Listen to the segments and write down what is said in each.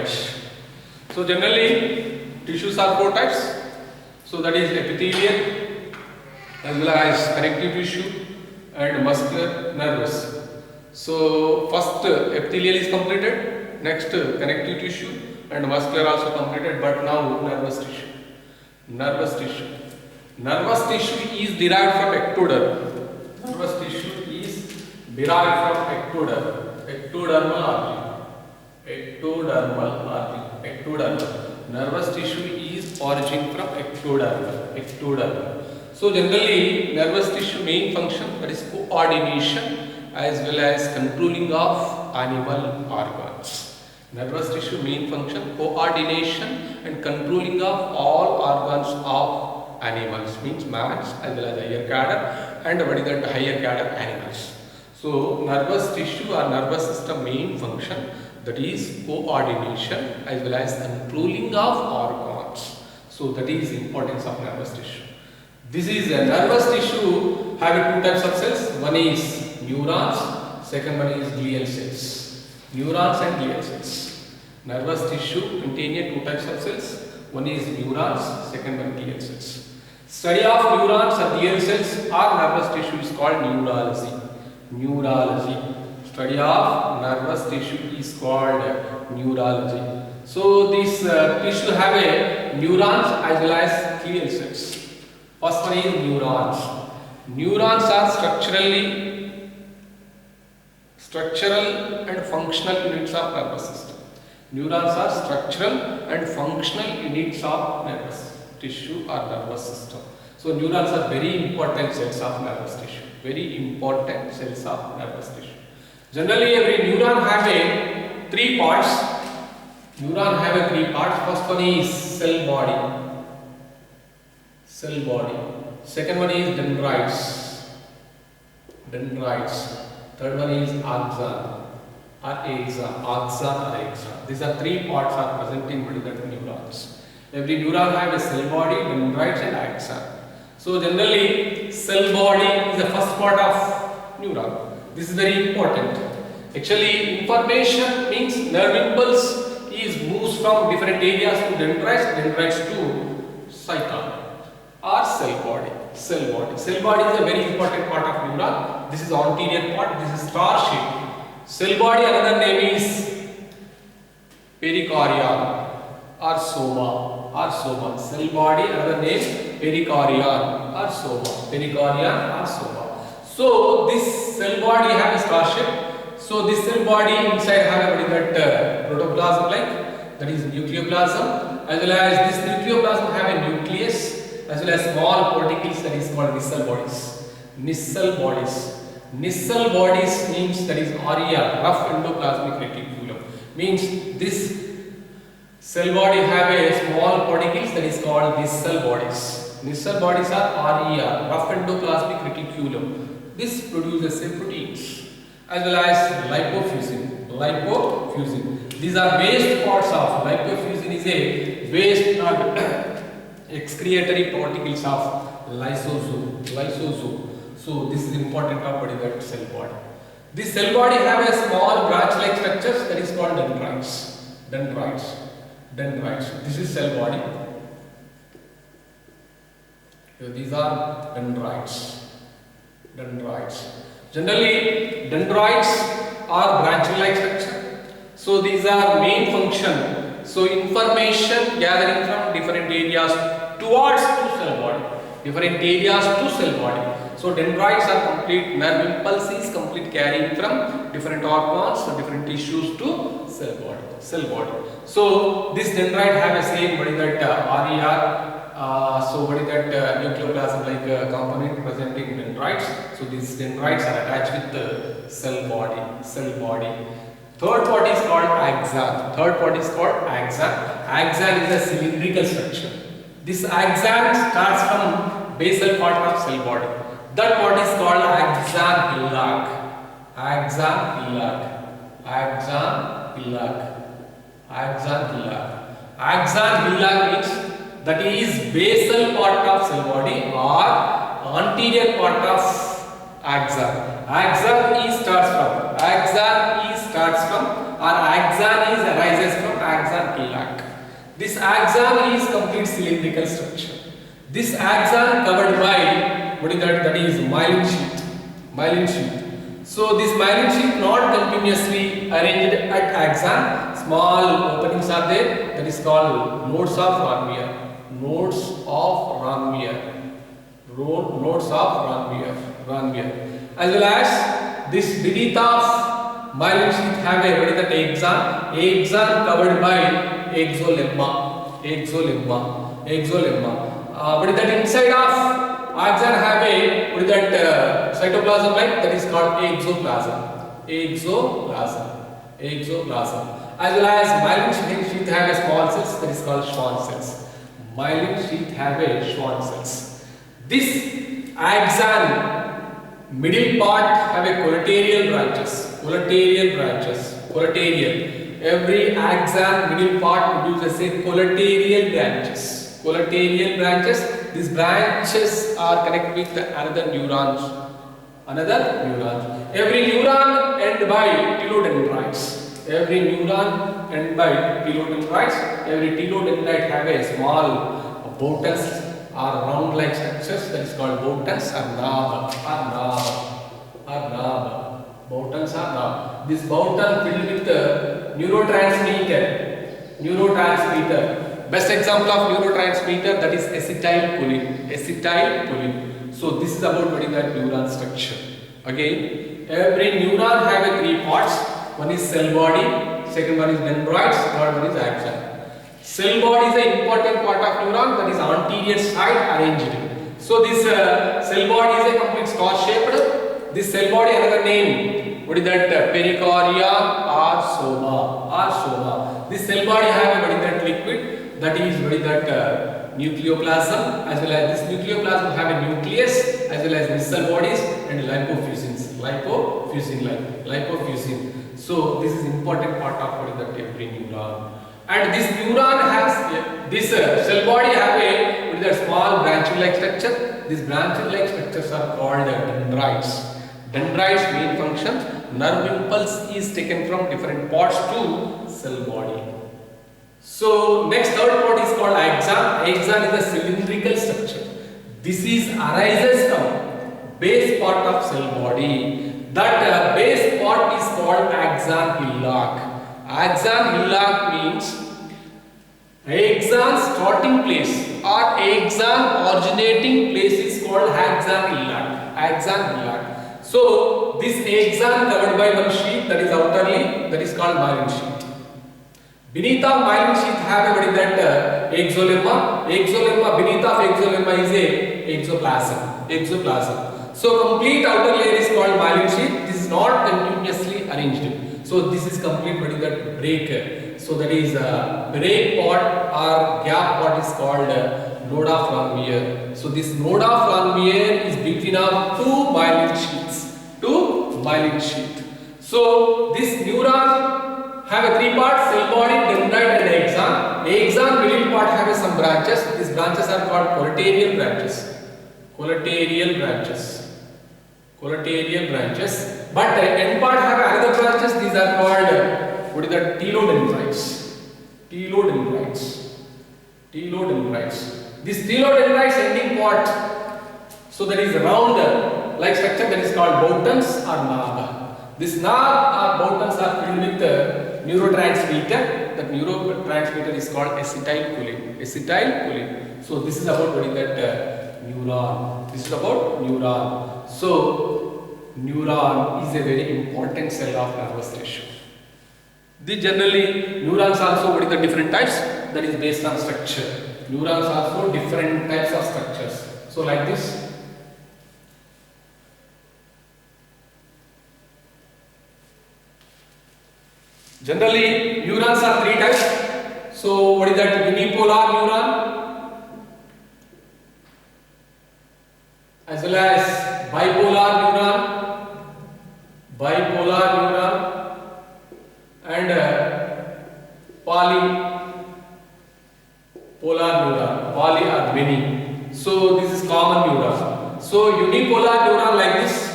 much. So generally tissues are four types. So that is epithelial as well as connective tissue and muscular, nervous. So first epithelial is completed, next connective tissue and muscular also completed, but now nervous tissue. Nervous tissue. Nervous tissue is derived from ectoderm. Nervous tissue is derived from ectoderm. Ectodermal artery. Ectodermal artery. Ectodermal. Nervous tissue is origin from ectoderm. Ectoderm. So generally nervous tissue main function, that is coordination as well as controlling of animal organs. Nervous tissue main function coordination and controlling of all organs of animals, means mammals as well as higher cadre and what is that higher cadre animals. So nervous tissue or nervous system main function, that is coordination as well as controlling of organs. So that is importance of nervous tissue. This is a nervous tissue having two types of cells. One is neurons, second one is glial cells. Neurons and glial cells. Nervous tissue containing two types of cells. One is neurons, second one glial cells. Study of neurons or glial cells or nervous tissue is called neurology. Neurology. Study of nervous tissue is called neurology. So this tissue have a neurons as well as glial cells. First one is neurons. Neurons are structural and functional units of nervous system. Neurons are structural and functional units of nervous tissue or nervous system. So neurons are very important cells of nervous tissue. Very important cells of nervous tissue. Generally every neuron have a three parts. Neuron have a three parts. First one is cell body. Cell body. Second one is dendrites. Dendrites. Third one is axon or axon. Axon or axon. These are three parts are present in particular neurons. Every neuron have a cell body, dendrites and axon. So generally cell body is the first part of neuron. This is very important. Actually information means nerve impulse is moves from different areas to dendrites, dendrites to cytosol or cell body. Cell body. Cell body is a very important part of neuron. This is anterior part. This is star shape. Cell body another name is pericardium or soma. Cell body another name pericardium or soma. Pericardium or soma. So this cell body have a star shape. So this cell body inside have a that protoplasm like, that is nucleoplasm, as well as this nucleoplasm have a nucleus as well as small particles, that is called Nissl bodies. Nissl bodies. Nissl bodies means that is RER, rough endoplasmic reticulum. Means this cell body have a small particles, that is called Nissl bodies. Nissl bodies are RER, rough endoplasmic reticulum. This produces proteins as well as lipofuscin. Lipofuscin. These are waste parts of lipofuscin is a waste or excretory particles of lysosome. So this is important of that cell body. This cell body have a small branch-like structures, that is called dendrites. Dendrites. This is cell body. So these are dendrites. Generally dendrites are branch-like structure. So these are main function. So information gathering from different areas towards to cell body. Different areas to cell body. So dendrites are complete nerve impulses, complete carrying from different organs or different tissues to cell body. So this dendrite have a same body that RER. So what is that nucleoplasm like component present in dendrites. So these dendrites are attached with the cell body. Third part is called axon. Axon is a cylindrical structure. This axon starts from basal part of cell body. That part is called axon hillock. Axon hillock means that is basal part of cell body or anterior part of axon. Axon starts from or axon arises from axon axon hillock. This axon is complete cylindrical structure. This axon covered by what is that? That is myelin sheath. Myelin sheath. So this myelin sheath not continuously arranged at axon. Small openings are there. That is called nodes of Ranvier. Nodes of Ranvier. Nodes of Ranvier. As well as this beneath of myelin sheath have a what is that axon? Axon covered by exolemma. What is that inside of axon have a what is that cytoplasm like that is called exoplasm. As well as myelin sheath have a small cells that is called Schwann cells. Myelin sheath have a Schwann cells. This axon middle part have a collateral branches. Every axon middle part produces a collateral branches. These branches are connected with another neurons. Every neuron end by telodendrites. Every telodendrite have a small boutons or round-like structures that is called boutons or knob. Boutons are knob. This bouton filled with neurotransmitter. Best example of neurotransmitter that is acetylcholine. So this is about what is that neuron structure. Again, every neuron have a three parts. One is cell body, second one is dendrites, third one is axon. Cell body is an important part of neuron that is anterior side arranged. So this cell body is a complete star shaped. This cell body another name. What is that? Pericardium or soma. This cell body have a what is that liquid? That is what is that nucleoplasm, as well as this nucleoplasm have a nucleus as well as missile bodies and lipofuscin. So this is important part of what is that every neuron. And this neuron has this cell body have a what is that small branching-like structure. These branching-like structures are called dendrites. Dendrites main function, nerve impulse is taken from different parts to cell body. So next third part is called axon. Axon is a cylindrical structure. This is arises from base part of cell body. That base part is called axon hillock. Axon hillock means axon starting place or axon originating place is called axon hillock. So this axon covered by one sheath that is outerly, that is called myelin sheath. Beneath of myelin sheath have a what is that exolemma. Beneath of exolemma is a exoplasm. So complete outer layer is called myelin sheath. This is not continuously arranged. So this is complete what is that break. So that is break part or gap part is called node of Ranvier. So this node of Ranvier is between of two myelin sheaths. So this neuron have a three parts: cell body, dendrite, and axon. Axon middle part have some branches. These branches are called collateral branches. But end part have another branches. These are called what is that? Telodendrites. This telodendrites ending part. So that is round like structure that is called boutons or knob. This knob or boutons are filled with neurotransmitter. That neurotransmitter is called acetylcholine. So this is about what is that neuron. So neuron is a very important cell of nervous tissue. These generally neurons also what is the different types that is based on structure. Neurons also different types of structures. So like this. Generally, neurons are three types. So, what is that? Unipolar neuron, as well as bipolar neuron, and polypolar neuron. Poly are many. So, this is common neuron. So, unipolar neuron like this.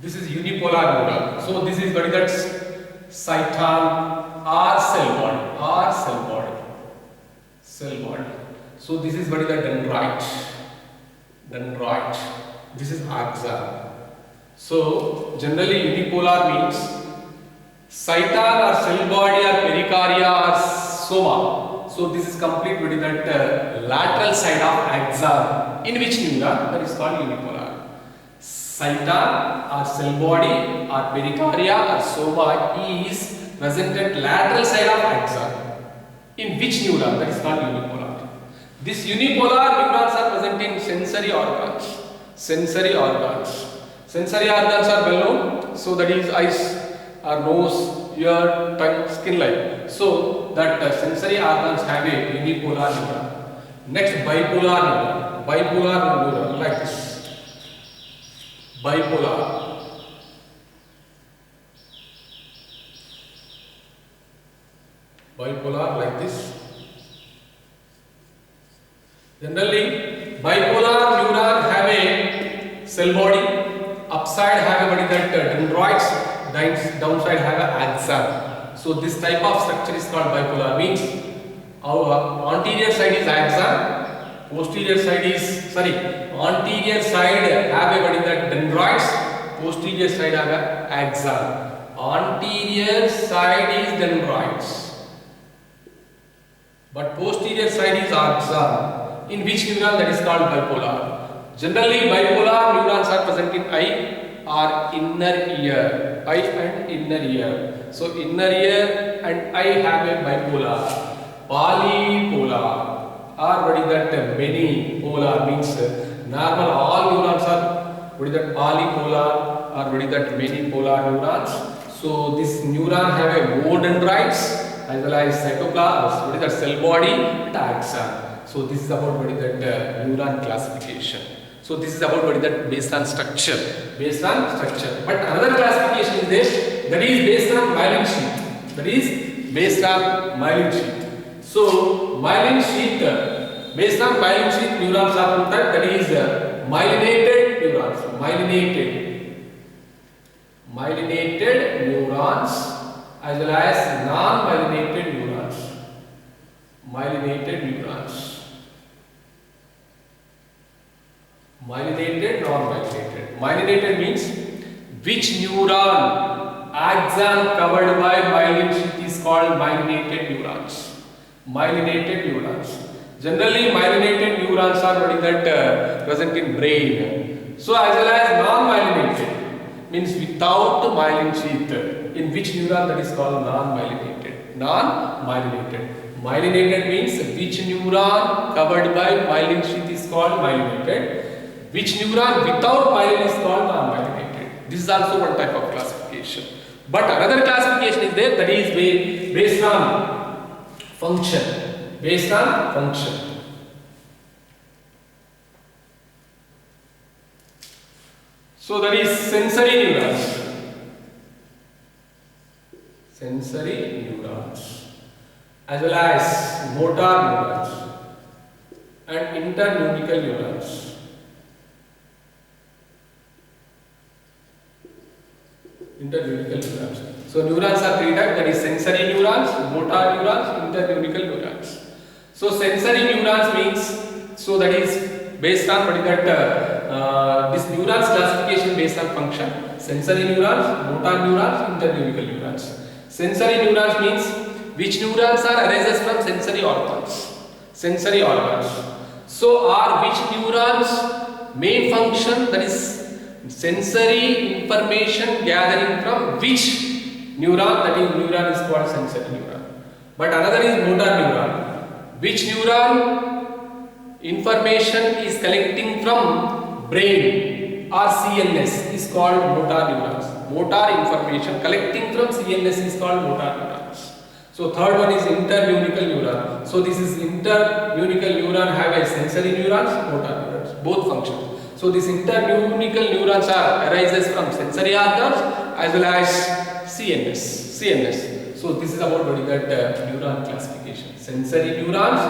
This is unipolar neuron. So this is what is that cyton or cell body or cell body. Cell body. So this is what is the dendrite. Dendrite. This is axon. So generally unipolar means cyton or cell body or pericardia or soma. So this is complete with that lateral side of axon. In which neuron? That is called unipolar. Cyton or cell body or pericardia or soma is present at lateral side of axon. In which neuron? That is called unipolar. These unipolar neurons are present in sensory organs. Sensory organs. Sensory organs are well known. So that is eyes or nose, ear, tongue, skin line. So that sensory organs have a unipolar neuron. Next, bipolar neuron. Bipolar neuron like this. Bipolar. Bipolar like this. Generally, bipolar neuron have a cell body. Upside have a body that dendrites. Downside have a axon. So this type of structure is called bipolar. Means our anterior side is axon. Posterior side is anterior side have a body that dendrites. Posterior side have a axon. Anterior side is dendrites, but posterior side is axon. In which neuron? That is called bipolar. Generally, bipolar neurons are present in eye or inner ear. Eye and inner ear. So inner ear and eye have a bipolar. Polypolar. Or what is that many polar means normal all neurons are what is that polypolar or what is that many polar neurons. So this neuron have a more dendrites as well as cytoplasm, what is that cell body and axon. So this is about what is that neuron classification. So this is about what is that based on structure. Based on structure. But another classification is there, that is based on myelin sheath. That is based on myelin sheath. So myelin sheath, based on myelin sheath neurons are put that is myelinated neurons. Myelinated neurons as well as non-myelinated neurons. Myelinated neurons. Myelinated, non-myelinated. Myelinated means which neuron axon covered by myelin sheath is called myelinated neurons. Myelinated neurons. Generally, myelinated neurons are what is that present in brain. So as well as non-myelinated means without myelin sheath. In which neuron? That is called non-myelinated. Non-myelinated. Myelinated means which neuron covered by myelin sheath is called myelinated. Which neuron without myelin is called non-myelinated. This is also one type of classification. But another classification is there, that is based on function. Based on function. So that is sensory neurons. Sensory neurons as well as motor neurons and interneuronal neurons. Interneuronal neurons. So neurons are three types, that is sensory neurons, motor neurons, interneuronal neurons. So sensory neurons means, so that is based on what is that this neurons classification based on function. Sensory neurons, motor neurons, interneuronal neurons. Sensory neurons means which neurons are arises from sensory organs. Sensory organs. So are which neurons main function, that is sensory information gathering from which neuron, that is neuron is called sensory neuron. But another is motor neuron. Which neuron information is collecting from brain or CNS is called motor neurons. Motor information collecting from CNS is called motor neurons. So third one is interneuronal neuron. So this is interneuronal neuron have a sensory neurons, motor neurons, both functions. So these interneuronal neurons are arises from sensory organs as well as CNS. So this is about what is that neuron classification. Sensory neurons,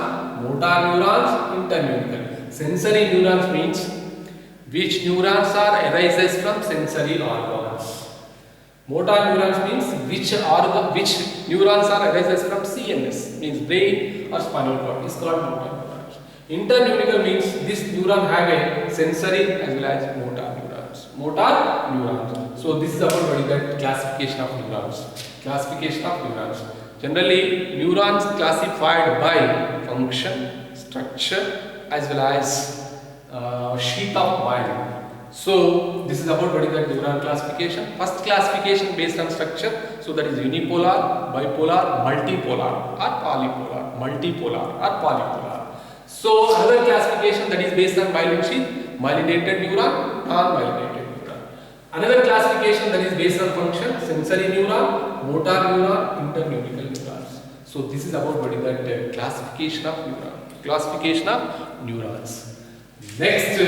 motor neurons, interneuronal. Sensory neurons means Which neurons are arises from sensory organs? Motor neurons means which neurons are arises from CNS, means brain or spinal cord, is called motor neurons. Internuclear means this neuron have a sensory as well as motor neurons. Motor neurons. So this is about what is that classification of neurons. Classification of neurons. Generally, neurons classified by function, structure as well as sheath of mind. So this is about what is the neuron classification. First classification based on structure. So that is unipolar, bipolar, multipolar or polypolar. Multipolar or polypolar. So another classification that is based on myelin sheath, myelinated neuron, non-myelinated neuron. Another classification that is based on function, sensory neuron, motor neuron, internuclear neurons. So this is about what is that classification of neuron. Classification of neurons. Next,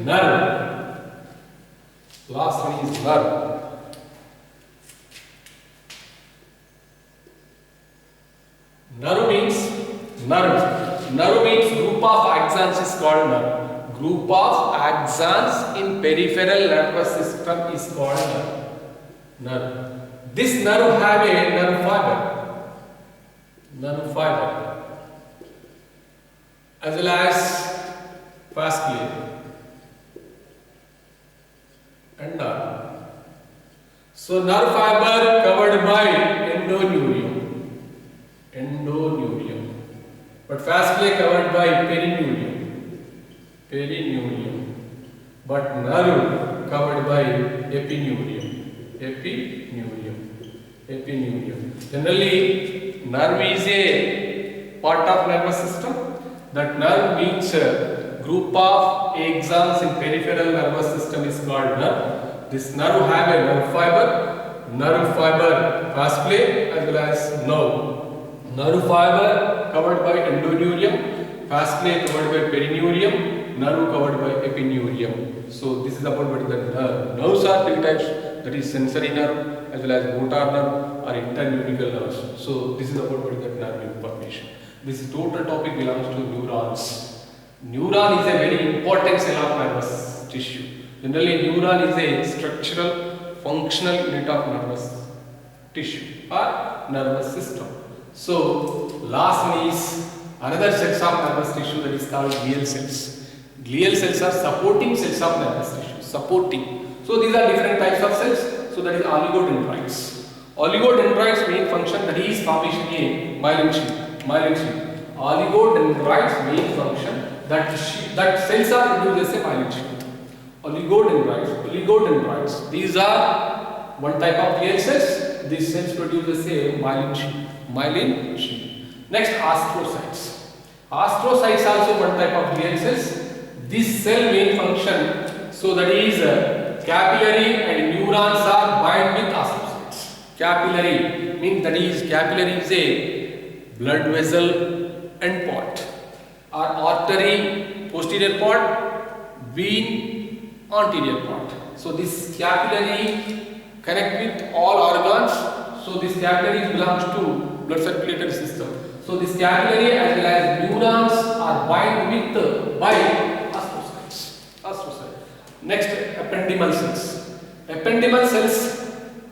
nerve. Last one is nerve. Nerve means group of axons is called nerve. Group of axons in peripheral nervous system is called nerve. This nerve have a nerve fiber. Nerve fiber. As well as fascicle and nerve. So nerve fiber covered by endoneurium. But fascicle covered by perineurium. But nerve covered by epineurium. Generally, nerve is a part of nervous system. That nerve means group of axons in peripheral nervous system is called nerve. This nerve have a nerve fiber fascicle as well as nerve. Nerve fiber covered by endoneurium, fascicle covered by perineurium, nerve covered by epineurium. So this is about what is the nerve. Nerves are three types, that is sensory nerve as well as motor nerve or internuclear nerves. So this is about what is the nerve information. This total topic belongs to neurons. Neuron is a very important cell of nervous tissue. Generally, neuron is a structural, functional unit of nervous tissue or nervous system. So, last one is another set of nervous tissue that is called glial cells. Glial cells are supporting cells of nervous tissue. Supporting. So, these are different types of cells. So, that is oligodendroids. Oligodendroids main function that is formation a myelin sheath. Oligodendroids main function that cells are produced as a myelin sheath. Oligodendroids. These are one type of glial cells. These cells produce as a myelin sheath. Next, astrocytes. Astrocytes also one type of glial cells. This cell main function, so that is capillary and neurons are bind with astrocytes. Capillary means that is capillary is a blood vessel end part, or artery posterior part, vein anterior part. So this capillary connect with all organs. So this capillary belongs to blood circulatory system. So this capillary as well as neurons are bind with by astrocytes. Next, ependymal cells. Ependymal cells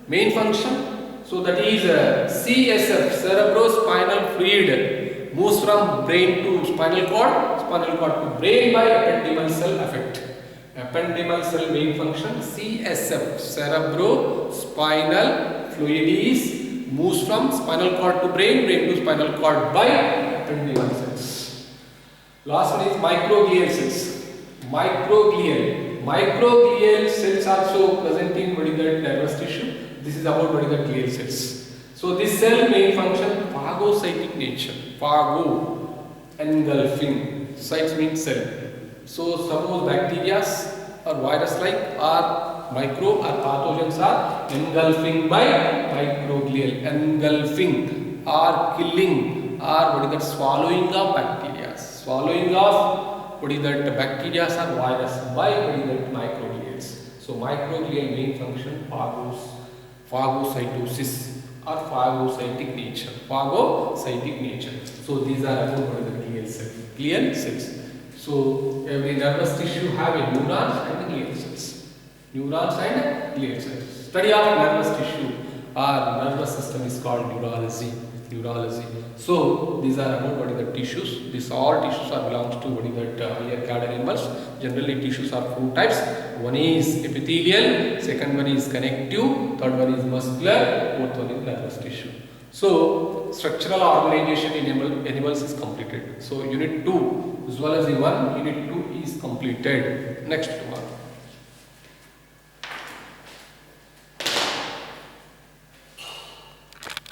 main function, so that is CSF, cerebrospinal fluid, moves from brain to spinal cord to brain by ependymal cell effect. Ependymal cell main function CSF, cerebrospinal fluid is moves from spinal cord to brain to spinal cord by ependymal cells. Last one is microglial cells. Microglial cells also present in nervous tissue. This is about glial cells. So this cell main function phagocytic nature. Phago, engulfing. Cytes means cell. So suppose bacteria or virus like are micro or pathogens are engulfing by microglial. Engulfing or killing or swallowing of bacteria. Swallowing of bacteria or virus by microglials. So microglial main function phagocytosis or phagocytic nature. So these are about glial cells. So every nervous tissue have a neurons and glial cells. Neurons and glial cells. Study of nervous tissue or nervous system is called neurology. Neurology. So these are about what is the tissues. These all tissues are belongs to what is that higher cadre animals. Generally tissues are four types. One is epithelial, second one is connective, third one is muscular, fourth one is nervous tissue. So structural organization in animals is completed. So unit 2, zoology 1, unit 2 is completed. Next one.